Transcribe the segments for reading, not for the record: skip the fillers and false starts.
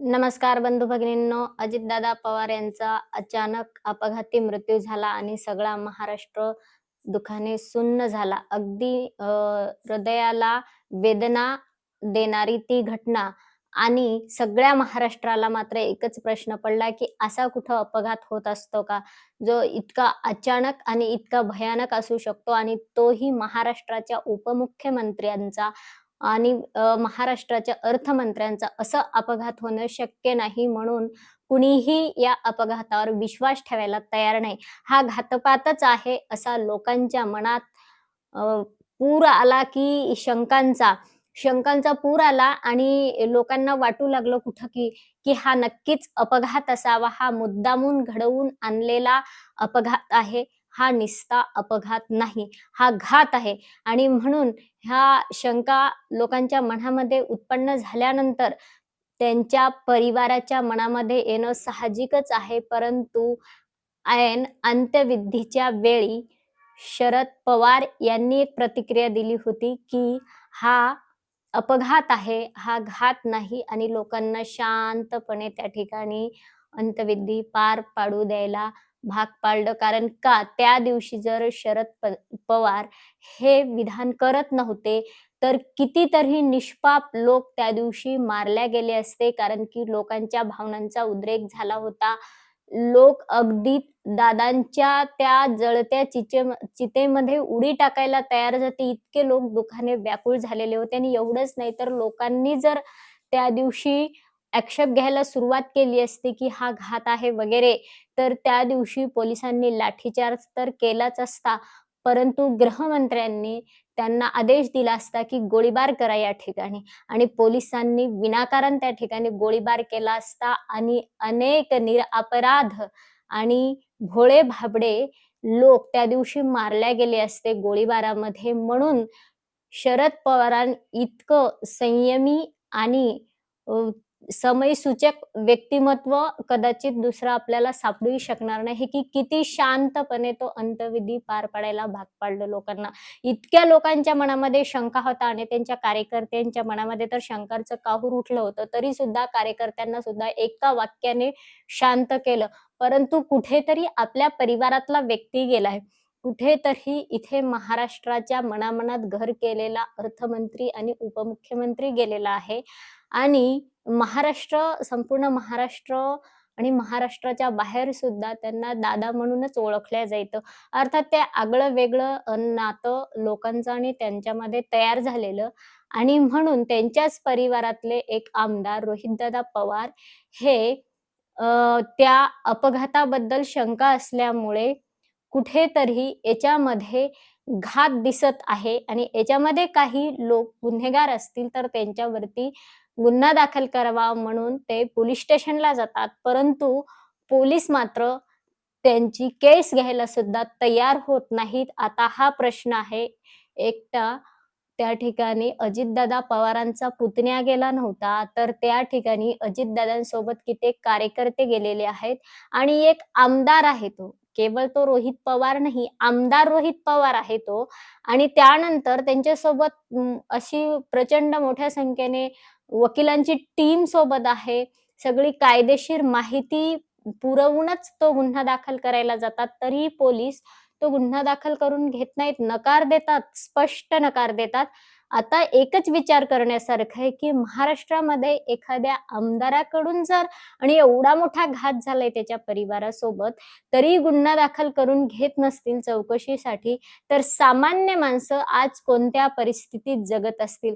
नमस्कार बंधू भगिनींनो, अजितदादा पवार यांचा अचानक अपघाती मृत्यू झाला आणि सगळा महाराष्ट्र दुःखाने सुन्न झाला. अगदी हृदयाला वेदना देणारी ती घटना आणि सगळ्या महाराष्ट्राला मात्र एकच प्रश्न पडला, की असा कुठं अपघात होत असतो का? जो इतका अचानक आणि इतका भयानक असू शकतो आणि तोही महाराष्ट्राच्या उपमुख्यमंत्र्यांचा आणि महाराष्ट्राच्या अर्थमंत्र्यांचा असं अपघात होणं शक्य नाही म्हणून कुणीही या अपघातावर विश्वास ठेवायला तयार नाही. हा घातपातच आहे असा लोकांच्या मनात अ, पूर आला की शंकांचा पूर आला आणि लोकांना वाटू लागलं कुठं की हा नक्कीच अपघात असावा. हा मुद्दामून घडवून आणलेला अपघात आहे. हा निस्ता अपघात नाही. हा घात आहे आणि म्हणून ह्या शंका लोकांच्या मनामध्ये उत्पन्न झाल्यानंतर त्यांच्या परिवाराच्या मनामध्ये येणं साहजिकच आहे. परंतु ऐन अंत्यविधीच्या वेळी शरद पवार यांनी एक प्रतिक्रिया दिली होती, की हा अपघात आहे, हा घात नाही आणि लोकांना शांतपणे त्या ठिकाणी अंत्यविधी पार पाडू द्यायला भाग पाडलं. कारण का? त्या दिवशी जर पवार हे विधान करत नव्हते, तर कितीतरी निष्पाप लोक त्या दिवशी मारल्या गेले असते. कारण की लोकांच्या भावनांचा उद्रेक झाला होता. लोक अगदी दादांच्या त्या जळत्या चितेमध्ये उडी टाकायला तयार झाले. इतके लोक दुःखाने व्याकुळ झालेले होते आणि एवढंच नाही तर लोकांनी जर त्या दिवशी आक्षेप घ्यायला सुरुवात केली असती, की हा घात आहे वगैरे, तर त्या दिवशी पोलिसांनी लाठीचार्ज तर केलाच असता. परंतु गृहमंत्र्यांनी त्यांना आदेश दिला असता, की गोळीबार करा या ठिकाणी आणि पोलिसांनी विनाकारण त्या ठिकाणी गोळीबार केला असता आणि अनेक निरपराध आणि भोळे-भाबडे लोक त्या दिवशी मारले गेले असते गोळीबारामध्ये. म्हणून शरद पवारां इतकं संयमी आणि अ, समयसूचक व्यक्तिमत्व कदाचित दुसरं आपल्याला सापडूही शकणार नाही, की किती शांतपणे तो अंत्यविधी पार पाडायला भाग पाडलं लोकांना. इतक्या लोकांच्या मनामध्ये शंका होता आणि त्यांच्या कार्यकर्त्यांच्या मनामध्ये तर शंकांचं काहूर उठलं होतं. तरी सुद्धा कार्यकर्त्यांना सुद्धा एका वाक्याने शांत केलं. परंतु कुठेतरी आपल्या परिवारातला व्यक्ती गेलाय. कुठेतरी इथे महाराष्ट्राच्या मनामनात घर केलेला अर्थमंत्री आणि उपमुख्यमंत्री गेलेला आहे आणि संपूर्ण महाराष्ट्र आणि महाराष्ट्राच्या बाहेर सुद्धा त्यांना दादा म्हणूनच ओळखल्या जायचं. अर्थात ते आगळं-वेगळं नातं लोकांचं आणि त्यांच्यामध्ये तयार झालेलं आणि म्हणून त्यांच्याच परिवारातले एक आमदार रोहितदादा पवार हे त्या अपघाताबद्दल शंका असल्यामुळे कुठेतरी याच्यामध्ये घात दिसत आहे आणि याच्यामध्ये काही लोक गुन्हेगार असतील तर त्यांच्यावरती गुन्हा दाखल करावा म्हणून ते पोलीस स्टेशनला जातात. परंतु पोलीस मात्र त्यांची केस घ्यायला सुद्धा तयार होत नाहीत. आता हा प्रश्न आहे एकटा त्या ठिकाणी अजितदादा पवारांचा पुतण्या गेला नव्हता, तर त्या ठिकाणी अजितदादांसोबत कित्येक कार्यकर्ते गेलेले आहेत आणि एक आमदार आहे तो. केवळ तो रोहित पवार नाही, आमदार रोहित पवार आहे तो आणि त्यानंतर त्यांच्यासोबत अशी प्रचंड मोठ्या संख्येने वकिलांची टीम सोबत आहे. सगळी कायदेशीर माहिती पुरवूनच तो गुन्हा दाखल करायला जातात. तरीही पोलीस तो गुन्हा दाखल करून घेत नाहीत, नकार देतात, स्पष्ट नकार देतात. आता एकच विचार करण्यासारखं आहे, की महाराष्ट्रामध्ये एखाद्या आमदाराकडून जर आणि एवढा मोठा घात झालाय त्याच्या परिवारासोबत, तरी गुन्हा दाखल करून घेत नसतील चौकशीसाठी, तर सामान्य माणसं आज कोणत्या परिस्थितीत जगत असतील.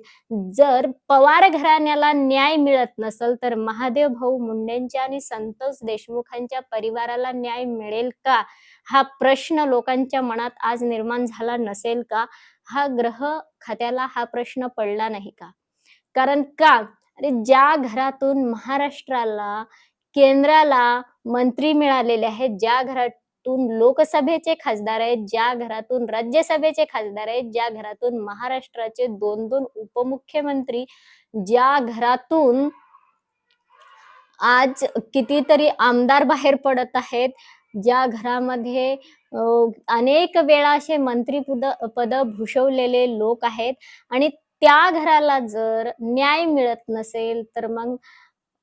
जर पवार घराण्याला न्याय मिळत नसेल, तर महादेव भाऊ मुंडेंच्या आणि संतोष देशमुखांच्या परिवाराला न्याय मिळेल का? हा प्रश्न लोकांच्या मनात आज निर्माण झाला नसेल का? हा गृह खात्याला हा प्रश्न पडला नाही का? कारण का? अरे ज्या घरातून महाराष्ट्राला, केंद्राला मंत्री मिळालेले आहेत, ज्या घरातून लोकसभेचे खासदार आहेत, ज्या घरातून राज्यसभेचे खासदार आहेत, ज्या घरातून महाराष्ट्राचे 2-2 उपमुख्यमंत्री, ज्या घरातून आज कितीतरी आमदार बाहेर पडत आहेत, ज्या घरामध्ये अ, अनेक वेळा असे पद भूषवलेले लोक आहेत आणि त्या घराला जर न्याय मिळत नसेल, तर मग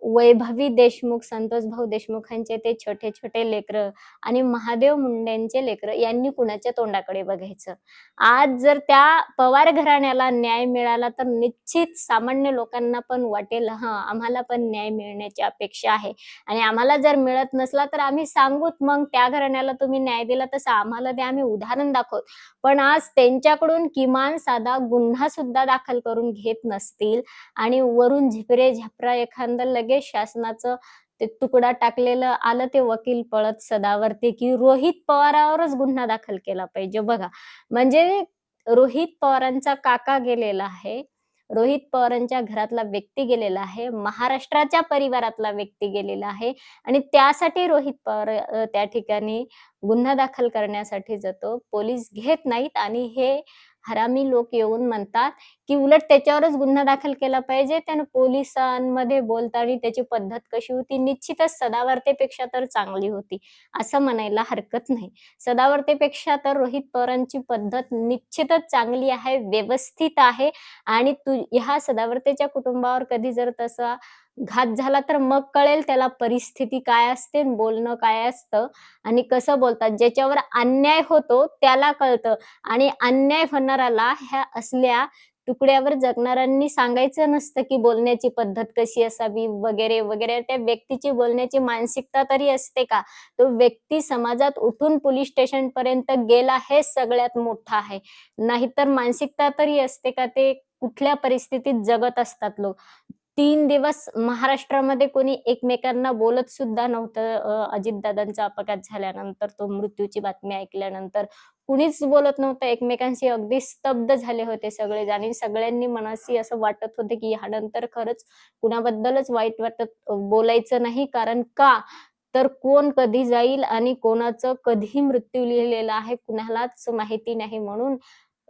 वैभवी देशमुख, संतोषभाऊ देशमुखांचे ते छोटे-छोटे लेकरं आणि महादेव मुंडेंचे लेकरं यांनी कुणाच्या तोंडाकडे बघायचं. आज जर त्या पवार घराण्याला न्याय मिळाला तर निश्चित सामान्य लोकांना पण वाटेल, हां, आम्हाला पण न्याय मिळण्याची अपेक्षा आहे आणि आम्हाला जर मिळत नसला तर आम्ही सांगूत मग त्या घराण्याला तुम्ही न्याय दिला तसं आम्हाला द्या, आम्ही उदाहरण दाखवू. पण आज त्यांच्याकडून किमान साधा गुन्हा सुद्धा दाखल करून घेत नसतील आणि वरून झिपरे-झापरा एखादं लगेच शासनाचं ते तुकडा टाकलेलं आलं ते वकील पळत सदावरती, की रोहित पवारावरच गुन्हा दाखल केला पाहिजे बघा. म्हणजे रोहित पवारांचा काका गेलेला आहे. रोहित पवारांच्या घरातला व्यक्ती गेलेला आहे. महाराष्ट्राच्या परिवारातला व्यक्ती गेलेला आहे आणि त्यासाठी रोहित पवार त्या ठिकाणी गुन्हा दाखल करण्यासाठी जातो. पोलीस घेत नाहीत आणि हे हरामी लोक येऊन म्हणतात, की उलट त्याच्यावरच गुन्हा दाखल केला पाहिजे. त्यानं पोलिसांमध्ये बोलताना त्याची पद्धत कशी होती, निश्चितच सदावर्तेपेक्षा तर चांगली होती, असं म्हणायला हरकत नाही. सदावर्तेपेक्षा तर रोहित पवारांची पद्धत निश्चितच चांगली आहे, व्यवस्थित आहे आणि ह्या सदावर्तेच्या कुटुंबावर कधी जर तसा घात झाला तर मग कळेल त्याला परिस्थिती काय असते आणि बोलणं काय असतं आणि कसं बोलतात. ज्याच्यावर अन्याय होतो त्याला कळतं आणि अन्याय होणाऱ्याला ह्या असल्या तुकड्यावर जगणाऱ्यांनी सांगायचं नसतं, की बोलण्याची पद्धत कशी असावी वगैरे, वगैरे. त्या व्यक्तीची बोलण्याची मानसिकता तरी असते का? तो व्यक्ती समाजात उठून पोलिस स्टेशनपर्यंत गेला हेच सगळ्यात मोठं आहे. नाहीतर मानसिकता तरी असते का? ते कुठल्या परिस्थितीत जगत असतात लोक. 3 दिवस महाराष्ट्रामध्ये कोणी एकमेकांना बोलत सुद्धा नव्हतं. अजितदादांचा अपघात झाल्यानंतर, तो मृत्यूची बातमी ऐकल्यानंतर कुणीच बोलत नव्हतं एकमेकांशी. अगदी स्तब्ध झाले होते सगळेजण आणि सगळ्यांनी मनाशी असं वाटत होतं, की ह्यानंतर खरंच कुणाबद्दलच वाईट वाटत बोलायचं नाही. कारण का? तर कोण कधी जाईल आणि कोणाचं कधी मृत्यू लिहिलेला आहे कुणालाच माहिती नाही. म्हणून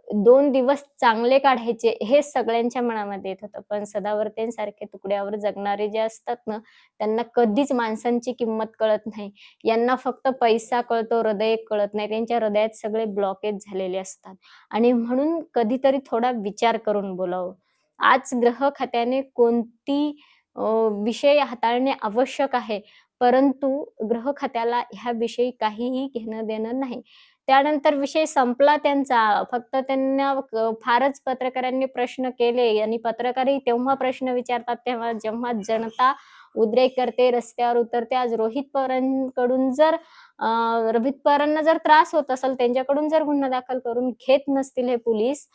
2 दिवस चांगले काढायचे हे सगळ्यांच्या मनामध्ये येत होतं. पण सदावर्तेंसारखे तुकड्यावर जगणारे जे असतात ना, त्यांना कधीच माणसांची किंमत कळत नाही. यांना फक्त पैसा कळतो, हृदय कळत नाही. त्यांच्या हृदयात सगळे ब्लॉकेज झालेले असतात आणि म्हणून कधीतरी थोडा विचार करून बोलावं. आज गृह खात्याने कोणती अ, विषय हाताळणे आवश्यक आहे, परंतु गृह खात्याला ह्याविषयी काहीही घेणं-देणं नाही. त्यानंतर विषय संपला त्यांचा. फक्त त्यांना फारच पत्रकारांनी प्रश्न केले आणि पत्रकारही तेव्हा प्रश्न विचारतात तेव्हा जेव्हा जनता उद्रेक करते, रस्त्यावर उतरते. आज रोहित पवारांकडून जर रोहित पवारांना जर त्रास होत असेल, त्यांच्याकडून जर गुन्हा दाखल करून घेत नसतील हे पोलीस,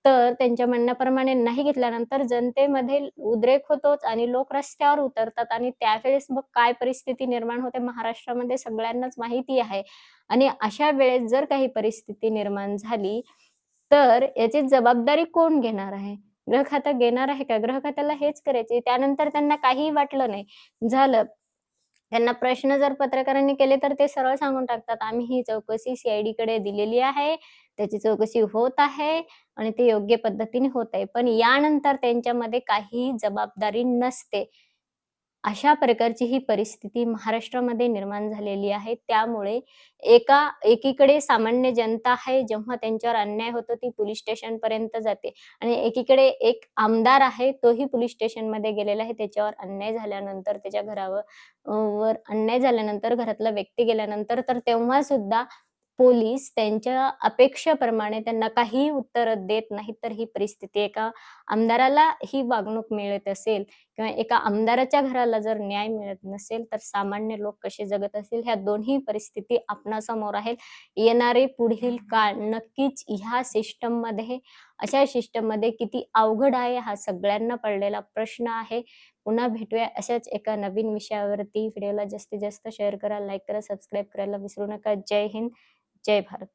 तर त्यांच्या म्हणण्याप्रमाणे नाही घेतल्यानंतर जनतेमध्ये उद्रेक होतोच आणि लोक रस्त्यावर उतरतात आणि त्यावेळेस मग काय परिस्थिती निर्माण होते महाराष्ट्रामध्ये सगळ्यांनाच माहिती आहे. आणि अशा वेळेस जर काही परिस्थिती निर्माण झाली, तर याची जबाबदारी कोण घेणार आहे? गृह खातं घेणार आहे का? गृह खात्याला हेच करायचे. त्यानंतर त्यांना काहीही वाटलं नाही. झालं. त्यांना प्रश्न जर पत्रकारांनी केले, तर ते सरळ सांगून टाकतात, "आम्ही ही चौकशी सी-आय-डीकडे दिलेली आहे. त्याची चौकशी होत आहे आणि ते योग्य पद्धतीने होत आहे." पण यानंतर त्यांच्यामध्ये काहीही जबाबदारी नसते. अशा प्रकारची ही परिस्थिती महाराष्ट्रामध्ये निर्माण झालेली आहे. त्यामुळे एकीकडे सामान्य जनता आहे, जेव्हा त्यांच्यावर अन्याय होतो ती पोलिस स्टेशनपर्यंत जाते आणि एकीकडे एक आमदार आहे, तोही पोलिस स्टेशनमध्ये गेलेला आहे. त्याच्यावर अन्याय झाल्यानंतर, त्याच्या घरावर वर अन्याय झाल्यानंतर, घरातला व्यक्ती गेल्यानंतर, तर तेव्हा सुद्धा पोलीस त्यांच्या अपेक्षेप्रमाणे त्यांना काहीही उत्तर देत नाहीत. तर ही परिस्थिती एका आमदाराला ही वागणूक मिळत असेल किंवा एका आमदाराच्या घराला जर न्याय मिळत नसेल, तर सामान्य लोक कसे जगत असतील, ह्या दोन्ही परिस्थिती आपणासमोर आहेत. येणारे पुढील काळ नक्कीच ह्या सिस्टममध्ये, अशा सिस्टममध्ये किती अवघड आहे, हा सगळ्यांना पडलेला प्रश्न आहे. पुन्हा भेटूया अशाच एका नवीन विषयावरती. व्हिडिओला जास्तीत जास्त शेअर करा, लाईक करा, सबस्क्राईब करायला विसरू नका. जय हिंद, जय भारत.